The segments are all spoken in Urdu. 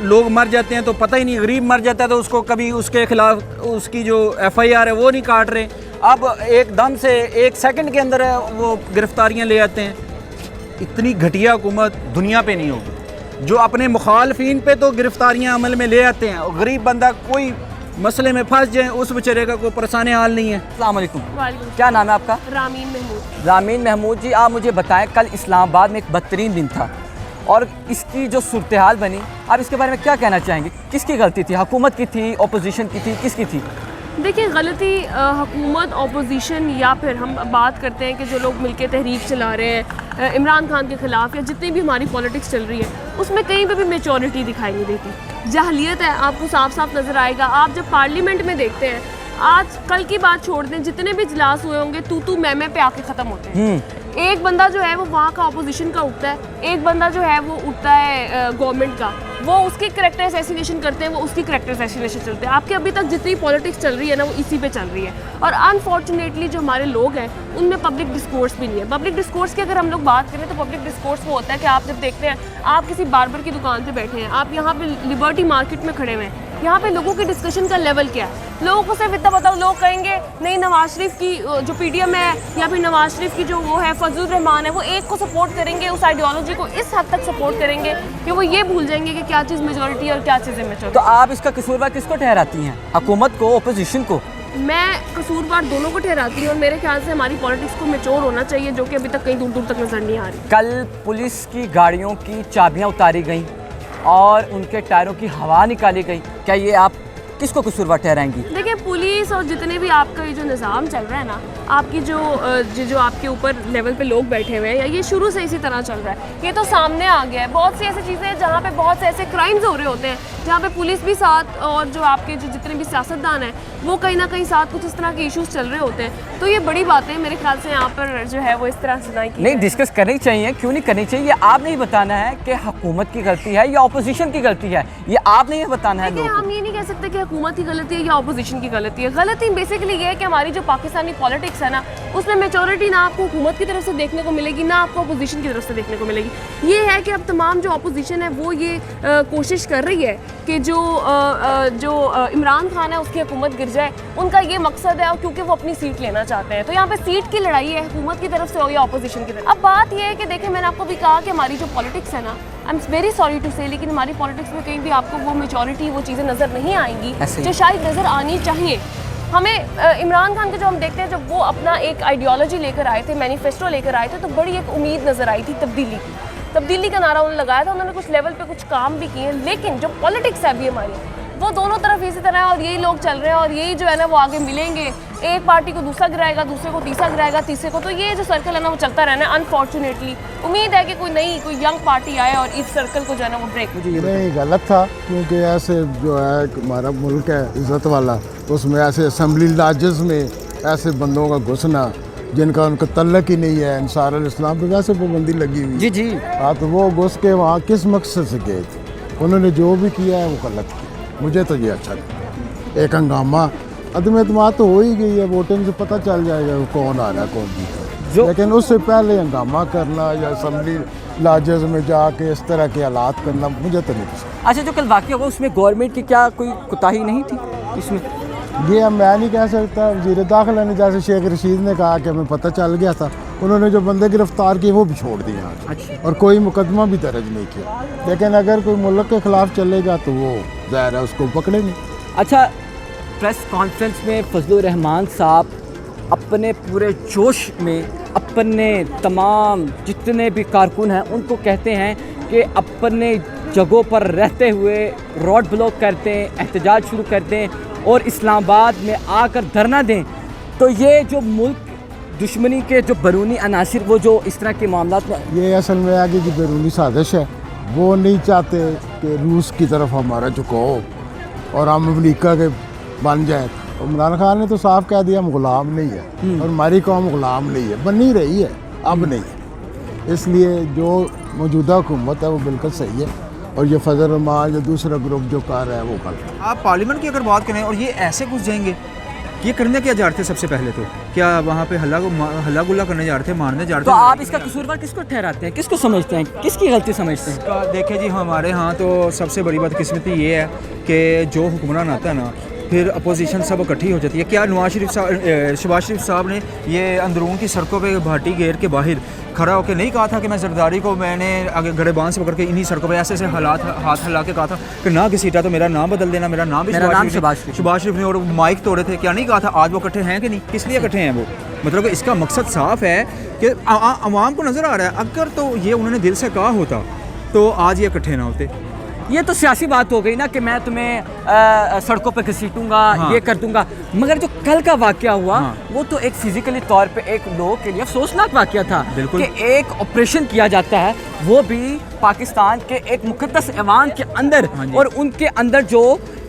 لوگ مر جاتے ہیں تو پتہ ہی نہیں، غریب مر جاتا ہے تو اس کو کبھی اس کے خلاف اس کی جو FIR ہے وہ نہیں کاٹ رہے، اب ایک دم سے 1 سیکنڈ کے اندر وہ گرفتاریاں لے آتے ہیں۔ اتنی گھٹیا حکومت دنیا پہ نہیں ہوگی، جو اپنے مخالفین پہ تو گرفتاریاں عمل میں لے آتے ہیں اور غریب بندہ کوئی مسئلے میں پھنس جائیں اس بیچارے کا کوئی پرسان حال نہیں ہے۔ السلام علیکم، وعلیکم کیا نام ہے آپ کا؟ رامین محمود۔ رامین محمود جی، آپ مجھے بتائیں کل اسلام آباد میں ایک بدترین دن تھا اور اس کی جو صورتحال بنی، آپ اس کے بارے میں کیا کہنا چاہیں گے؟ کس کی غلطی تھی؟ حکومت کی تھی، اپوزیشن کی تھی، کس کی تھی؟ دیکھیں، غلطی حکومت، اپوزیشن یا پھر ہم بات کرتے ہیں کہ جو لوگ مل کے تحریک چلا رہے ہیں عمران خان کے خلاف، یا جتنی بھی ہماری پولیٹکس چل رہی ہے اس میں کہیں پہ بھی میچورٹی دکھائی نہیں دیتی، جاہلیت ہے، آپ کو صاف صاف نظر آئے گا۔ آپ جب پارلیمنٹ میں دیکھتے ہیں، آج کل کی بات چھوڑ دیں، جتنے بھی اجلاس ہوئے ہوں گے تو میں پہ آ کے ختم ہوتے ہیں۔ ایک بندہ جو ہے وہ وہاں کا اپوزیشن کا اٹھتا ہے، ایک بندہ جو ہے وہ اٹھتا ہے گورنمنٹ کا، وہ اس کی کریکٹر اسیسینیشن کرتے ہیں، وہ اس کی کریکٹر اسیسینیشن چلتے ہیں۔ آپ کے ابھی تک جتنی پولیٹکس چل رہی ہے نا وہ اسی پہ چل رہی ہے، اور انفارچونیٹلی جو ہمارے لوگ ہیں ان میں پبلک ڈسکورس بھی نہیں ہے۔ پبلک ڈسکورس کی اگر ہم لوگ بات کریں تو پبلک ڈسکورس وہ ہوتا ہے کہ آپ جب دیکھتے ہیں، آپ کسی باربر کی دکان پہ بیٹھے ہیں، آپ یہاں پہ لبرٹی مارکیٹ میں کھڑے ہوئے ہیں، یہاں پہ لوگوں کی ڈسکشن کا لیول کیا ہے؟ لوگوں کو صرف اتنا بتاؤ، لوگ کہیں گے نہیں نواز شریف کی جو PDM ہے یا پھر نواز شریف کی جو وہ ہے فضل الرحمان ہے، وہ ایک کو سپورٹ کریں گے، اس آئیڈیالوجی کو اس حد تک سپورٹ کریں گے کہ وہ یہ بھول جائیں گے کہ کیا چیز میجورٹی ہے اور کیا چیز میچورٹی۔ تو آپ اس کا قصوروار کس کو ٹھہراتی ہیں؟ حکومت کو، اپوزیشن کو؟ میں قصوروار دونوں کو ٹھہراتی ہوں، اور میرے خیال سے ہماری پولیٹکس کو میچور ہونا چاہیے، جو کہ ابھی تک کہیں دور دور تک نظر نہیں آ رہی۔ کل پولیس کی گاڑیوں کی چابیاں اتاری گئیں اور ان کے ٹائروں کی ہوا نکالی گئی، کیا یہ آپ کس کو قصوروار ٹھہرائیں گی؟ دیکھیں، پولیس اور جتنے بھی آپ کا یہ جو نظام چل رہا ہے نا، آپ کی جو آپ کے اوپر لیول پہ لوگ بیٹھے ہوئے ہیں، یا یہ شروع سے اسی طرح چل رہا ہے، یہ تو سامنے آ گیا ہے۔ بہت سی ایسی چیزیں ہیں جہاں پہ بہت سے ایسے کرائمز ہو رہے ہوتے ہیں جہاں پہ پولیس بھی ساتھ، اور جو آپ کے جو جتنے بھی سیاستدان ہیں وہ کہیں نہ کہیں ساتھ کچھ اس طرح کے ایشوز چل رہے ہوتے ہیں، تو یہ بڑی باتیں میرے خیال سے یہاں پر جو ہے وہ اس طرح سنائی کی نہیں، ڈسکس کرنی چاہیے، کیوں نہیں کرنی چاہیے؟ یہ آپ نہیں بتانا ہے کہ حکومت کی غلطی ہے یا اپوزیشن کی غلطی ہے، یہ آپ نہیں بتانا ہے دیکھیں، لوگوں کو۔ ہم یہ نہیں کہہ سکتے کہ حکومت کی غلطی ہے یا اپوزیشن کی غلطی ہے۔ غلطی بیسیکلی یہ ہے کہ ہماری جو پاکستانی پولیٹکس ہے نا، اس میں میچورٹی نہ آپ کو حکومت کی طرف سے دیکھنے کو ملے گی، نہ آپ کو اپوزیشن کی طرف سے دیکھنے کو ملے گی۔ یہ ہے کہ اب تمام جو اپوزیشن ہے وہ یہ کوشش کر رہی ہے کہ جو عمران خان ہے اس کی حکومت گر جائے، ان کا یہ مقصد ہے، اور کیونکہ وہ اپنی سیٹ لینا چاہتے ہیں، تو یہاں پہ سیٹ کی لڑائی ہے، حکومت کی طرف سے ہو یا اپوزیشن کی طرف۔ اب بات یہ ہے کہ دیکھیں، میں نے آپ کو بھی کہا کہ ہماری جو پولیٹکس ہے نا، I am very sorry to say, لیکن ہماری پولیٹکس میں کہیں بھی آپ کو وہ میچورٹی، وہ چیزیں نظر نہیں آئیں گی جو شاید نظر آنی چاہیے۔ ہمیں عمران خان کے جو ہم دیکھتے ہیں، جب وہ اپنا ایک آئیڈیالوجی لے کر آئے تھے، مینیفیسٹو لے کر آئے تھے، تو بڑی ایک امید نظر آئی تھی تبدیلی کا نعرہ انہوں نے لگایا تھا، انہوں نے کچھ لیول پہ کچھ کام بھی کیے ہیں، لیکن جو پولیٹکس ہے ابھی ہماری، وہ دونوں طرف اسی طرح ہے، اور یہی لوگ چل رہے ہیں، اور یہی جو ہے نا وہ آگے ملیں گے، ایک پارٹی کو دوسرا گرائے گا، دوسرے کو تیسرا گرائے گا، تیسرے کو، تو یہ جو سرکل ہے نا وہ چلتا رہنا ہے۔ انفارچونیٹلی امید ہے کہ کوئی ینگ پارٹی آئے اور اس سرکل کو جو ہے نا وہ بریک۔ نہیں، غلط تھا، کیونکہ ایسے جو ہے ہمارا ملک ہے عزت والا، اس میں ایسے اسمبلی لاجز میں ایسے بندوں کا گھسنا جن کا ان کا تعلق ہی نہیں ہے، انصار الاسلام پہ ویسے پابندی لگی ہوئی۔ جی ہاں، تو وہ گھس کے وہاں کس مقصد سے گئے تھے؟ انہوں نے جو بھی کیا ہے وہ غلط کیا، مجھے تو یہ اچھا لگا۔ ایک ہنگامہ، عدم اعتماد تو ہو ہی گئی ہے، ووٹنگ سے پتہ چل جائے گا کون آ رہا ہے کون جیتا ہے، لیکن اس سے پہلے ہنگامہ کرنا یا اسمبلی لاجز میں جا کے اس طرح کے حالات کرنا مجھے تو نہیں پسند۔ اچھا، جو کل واقعہ ہوا اس میں گورنمنٹ کی کیا کوئی کوتاہی نہیں تھی اس میں؟ یہ میں نہیں کہہ سکتا، وزیر داخلہ نے جیسے شیخ رشید نے کہا کہ ہمیں پتہ چل گیا تھا، انہوں نے جو بندے گرفتار کیے وہ بھی چھوڑ دیے آج، اور کوئی مقدمہ بھی درج نہیں کیا، لیکن اگر کوئی ملک کے خلاف چلے گا تو وہ ظاہر ہے اس کو پکڑیں گے۔ اچھا، پریس کانفرنس میں فضل الرحمان صاحب اپنے پورے جوش میں اپنے تمام جتنے بھی کارکن ہیں ان کو کہتے ہیں کہ اپنے جگہوں پر رہتے ہوئے روڈ بلاک کرتے ہیں، احتجاج شروع کرتے ہیں اور اسلام آباد میں آ کر دھرنا دیں، تو یہ جو ملک دشمنی کے جو بیرونی عناصر وہ جو اس طرح کے معاملات میں، یہ اصل میں آگے کی بیرونی سازش ہے، وہ نہیں چاہتے کہ روس کی طرف ہمارا جھکاؤ اور ہم امریکہ کے بن جائیں۔ عمران خان نے تو صاف کہہ دیا ہم غلام نہیں ہے، اور ہماری قوم غلام نہیں ہے، بن نہیں رہی ہے، اب نہیں ہے، اس لیے جو موجودہ حکومت ہے وہ بالکل صحیح ہے، اور یہ فضل الرحمان یا دوسرا گروپ جو کر رہا ہے وہ غلط ہے۔ آپ پارلیمنٹ کی اگر بات کریں اور یہ ایسے گھس جائیں گے یہ کرنے کیا جا رہے تھے سب سے پہلے تو؟ کیا وہاں پہ ہلا گلا کرنے جا رہے تھے, مارنے جا رہے تو تھے؟ آپ اس کا قصوروار کس کو ٹھہراتے ہیں, کس کو سمجھتے ہیں, کس کی غلطی سمجھتے ہیں؟ دیکھیں جی, ہمارے ہاں تو سب سے بڑی بدقسمتی یہ ہے کہ جو حکمران آتا ہے نا, پھر اپوزیشن سب اکٹھی ہو جاتی ہے. کیا شہباز شریف صاحب نے یہ اندرون کی سڑکوں پہ بھاٹی گیر کے باہر کھڑا ہو کے نہیں کہا تھا کہ میں زرداری کو میں نے آگے گڑے بان سے پکڑ کے انہی سڑکوں پہ ایسے ایسے ہاتھ ہلا کے کہا تھا کہ نہ کسی تو میرا نام بدل دینا, میرا نام بھی شہباز شریف نے, اور مائک توڑے تھے. کیا نہیں کہا تھا؟ آج وہ اکٹھے ہیں کہ نہیں؟ کس لیے اکٹھے ہیں وہ؟ مطلب کہ اس کا مقصد صاف ہے کہ عوام کو نظر آ رہا ہے. اگر تو یہ انہوں نے دل سے کہا ہوتا تو آج یہ اکٹھے نہ ہوتے. یہ تو سیاسی بات ہو گئی نا کہ میں تمہیں سڑکوں پہ گھسیٹوں گا, یہ کر دوں گا. مگر جو کل کا واقعہ ہوا وہ تو ایک فزیکلی طور پہ ایک لوگوں کے لیے افسوسناک واقعہ تھا کہ ایک آپریشن کیا جاتا ہے, وہ بھی پاکستان کے ایک مقدس ایوان کے اندر, اور ان کے اندر جو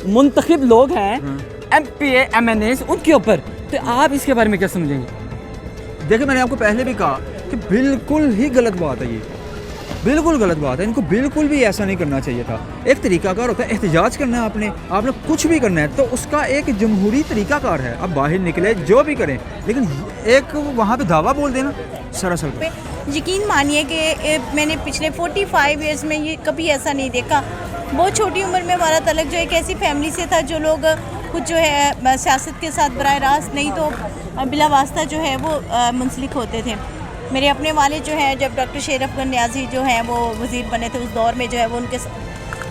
منتخب لوگ ہیں M P A M N As, ان کے اوپر. تو آپ اس کے بارے میں کیا سمجھیں گے؟ دیکھیں, میں نے آپ کو پہلے بھی کہا کہ بالکل ہی غلط بات ہے, یہ بالکل غلط بات ہے. ان کو بالکل بھی ایسا نہیں کرنا چاہیے تھا. ایک طریقہ کار ہوتا ہے, احتجاج کرنا ہے آپ نے کچھ بھی کرنا ہے تو اس کا ایک جمہوری طریقہ کار ہے. اب باہر نکلے جو بھی کریں, لیکن ایک وہاں پہ دعویٰ بول دینا سراسر. یقین مانیے کہ میں نے پچھلے 45 ایئرز میں یہ کبھی ایسا نہیں دیکھا. بہت چھوٹی عمر میں ہمارا تعلق جو ایک ایسی فیملی سے تھا جو لوگ کچھ جو ہے سیاست کے ساتھ براہ راست نہیں تو بلا واسطہ جو ہے وہ منسلک ہوتے تھے. میرے اپنے والد جو ہیں, جب ڈاکٹر شیر افغان نیازی جو ہیں وہ وزیر بنے تھے, اس دور میں جو ہے وہ ان کے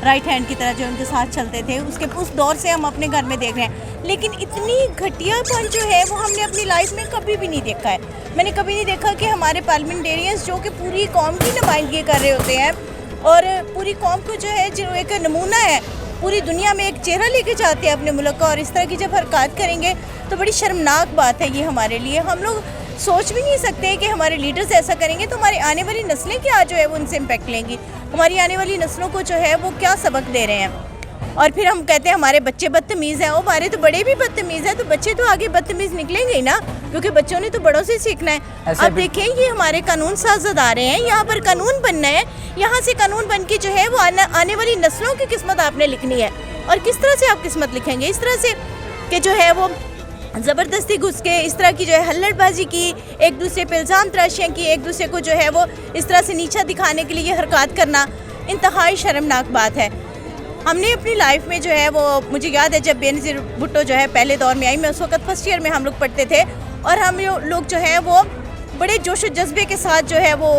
رائٹ ہینڈ کی طرح جو ان کے ساتھ چلتے تھے. اس دور سے ہم اپنے گھر میں دیکھ رہے ہیں, لیکن اتنی گھٹیا پن جو ہے وہ ہم نے اپنی لائف میں کبھی بھی نہیں دیکھا ہے. میں نے کبھی نہیں دیکھا کہ ہمارے پارلیمنٹیرینز جو کہ پوری قوم کی نمائندگی کر رہے ہوتے ہیں اور پوری قوم کو جو ہے جو ایک نمونہ ہے, پوری دنیا میں ایک چہرہ لے کے جاتے ہیں اپنے ملک کا, اور اس طرح کی جب حرکات کریں گے تو بڑی شرمناک بات ہے یہ ہمارے لیے. ہم لوگ سوچ بھی نہیں سکتے کہ ہمارے لیڈرز ایسا کریں گے تو ہماری آنے والی نسلیں کیا جو ہے وہ ان سے امپیکٹ لیں گی, ہماری آنے والی نسلوں کو جو ہے وہ کیا سبق دے رہے ہیں. اور پھر ہم کہتے ہیں ہمارے بچے بدتمیز ہیں, وہ ہمارے تو بڑے بھی بدتمیز ہیں, تو بچے تو آگے بدتمیز نکلیں گے ہی نا, کیونکہ بچوں نے تو بڑوں سے سیکھنا ہے. اب دیکھیں یہ ہمارے قانون ساز ادارے ہیں, یہاں پر قانون بننا ہے, یہاں سے قانون بن کے جو ہے وہ آنے والی نسلوں کی قسمت آپ نے لکھنی ہے. اور کس طرح سے آپ قسمت لکھیں گے؟ اس طرح سے کہ جو ہے وہ زبردستی گھس کے اس طرح کی جو ہے ہلڑ بازی کی, ایک دوسرے پہ الزام تراشیاں کی, ایک دوسرے کو جو ہے وہ اس طرح سے نیچا دکھانے کے لیے یہ حرکات کرنا انتہائی شرمناک بات ہے. ہم نے اپنی لائف میں جو ہے وہ, مجھے یاد ہے جب بینظیر بھٹو جو ہے پہلے دور میں آئی, میں اس وقت فرسٹ ایئر میں ہم لوگ پڑھتے تھے, اور ہم لوگ جو ہے وہ بڑے جوش و جذبے کے ساتھ جو ہے وہ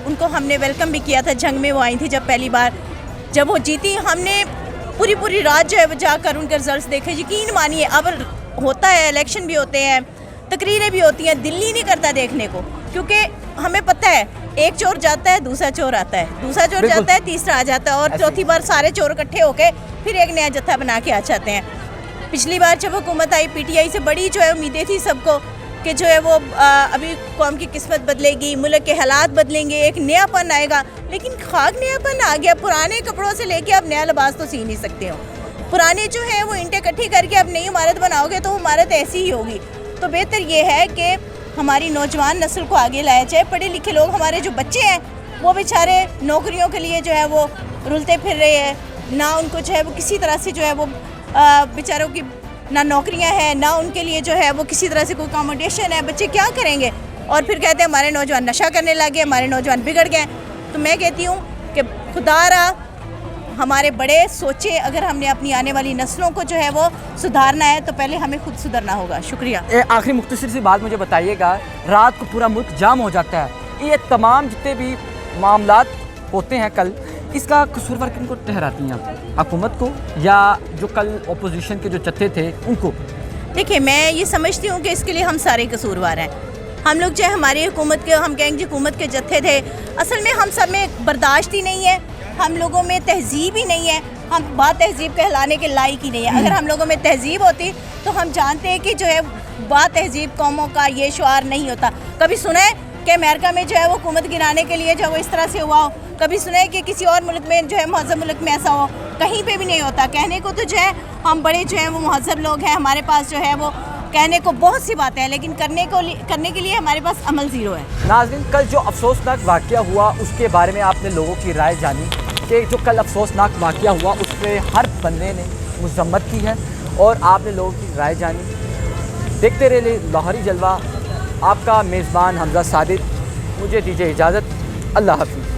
ان کو ہم نے ویلکم بھی کیا تھا. جنگ میں وہ آئی تھی جب پہلی بار, جب وہ جیتی ہم نے پوری رات جو ہے وہ جا کر ان کے رزلٹس دیکھے. یقین مانیے اب ہوتا ہے, الیکشن بھی ہوتے ہیں, تقریریں بھی ہوتی ہیں, دل ہی نہیں کرتا دیکھنے کو, کیونکہ ہمیں پتہ ہے ایک چور جاتا ہے دوسرا چور آتا ہے, دوسرا چور جاتا ہے تیسرا آ جاتا ہے, اور چوتھی بار سارے چور اکٹھے ہو کے پھر ایک نیا جتھا بنا کے آ جاتے ہیں. پچھلی بار جب حکومت آئی پی ٹی آئی سے بڑی جو ہے امیدیں تھی سب کو کہ جو ہے وہ ابھی قوم کی قسمت بدلے گی, ملک کے حالات بدلیں گے, ایک نیا پن آئے گا. لیکن خاک نیا پن آ گیا. پرانے کپڑوں سے لے کے اب نیا لباس تو سی نہیں سکتے ہو. پرانے جو ہیں وہ اینٹیں اکٹھی کر کے اب نئی عمارت بناؤ گے تو وہ عمارت ایسی ہی ہوگی. تو بہتر یہ ہے کہ ہماری نوجوان نسل کو آگے لایا جائے. پڑھے لکھے لوگ, ہمارے جو بچے ہیں وہ بیچارے نوکریوں کے لیے جو ہے وہ رلتے پھر رہے ہیں, نہ ان کو جو ہے وہ کسی طرح سے جو ہے وہ بیچاروں کی نہ نوکریاں ہیں, نہ ان کے لیے جو ہے وہ کسی طرح سے کوئی اکاموڈیشن ہے. بچے کیا کریں گے؟ اور پھر کہتے ہیں ہمارے نوجوان نشہ کرنے لگے, ہمارے نوجوان بگڑ گئے. تو میں کہتی ہوں کہ خدا را ہمارے بڑے سوچیں, اگر ہم نے اپنی آنے والی نسلوں کو جو ہے وہ سدھارنا ہے تو پہلے ہمیں خود سدھرنا ہوگا. شکریہ. آخری مختصر سی بات مجھے بتائیے گا, رات کو پورا ملک جام ہو جاتا ہے, یہ تمام جتنے بھی معاملات ہوتے ہیں کل, اس کا قصوروار کن کو ٹھہراتی ہیں آپ؟ حکومت کو یا جو کل اپوزیشن کے جو جتھے تھے ان کو؟ دیکھیں میں یہ سمجھتی ہوں کہ اس کے لیے ہم سارے قصوروار ہیں. ہم لوگ جو ہے ہماری حکومت کے, ہم کہیں گے حکومت کے جتھے تھے, اصل میں ہم سب میں برداشت ہی نہیں ہے, ہم لوگوں میں تہذیب ہی نہیں ہے, ہم بات تہذیب کہلانے کے لائق ہی نہیں ہے. اگر ہم لوگوں میں تہذیب ہوتی تو ہم جانتے ہیں کہ جو ہے بات تہذیب قوموں کا یہ شعار نہیں ہوتا. کبھی سنا ہے کہ امریکہ میں جو ہے وہ حکومت گرانے کے لیے جو وہ اس طرح سے ہوا ہو؟ کبھی سنا ہے کہ کسی اور ملک میں جو ہے مہذب ملک میں ایسا ہو؟ کہیں پہ بھی نہیں ہوتا. کہنے کو تو جو ہے ہم بڑے جو ہیں وہ مہذب لوگ ہیں, ہمارے پاس جو ہے وہ کہنے کو بہت سی باتیں ہیں, لیکن کرنے کے لیے ہمارے پاس عمل زیرو ہے. ناظرین, کل جو افسوسناک واقعہ ہوا اس کے بارے میں آپ نے لوگوں کی رائے جانی کہ جو کل افسوسناک واقعہ ہوا اس پہ ہر بندے نے مذمت کی ہے, اور آپ نے لوگوں کی رائے جانی. دیکھتے رہے لاہوری جلوہ. آپ کا میزبان حمزہ صادق. مجھے دیجیے اجازت. اللہ حافظ.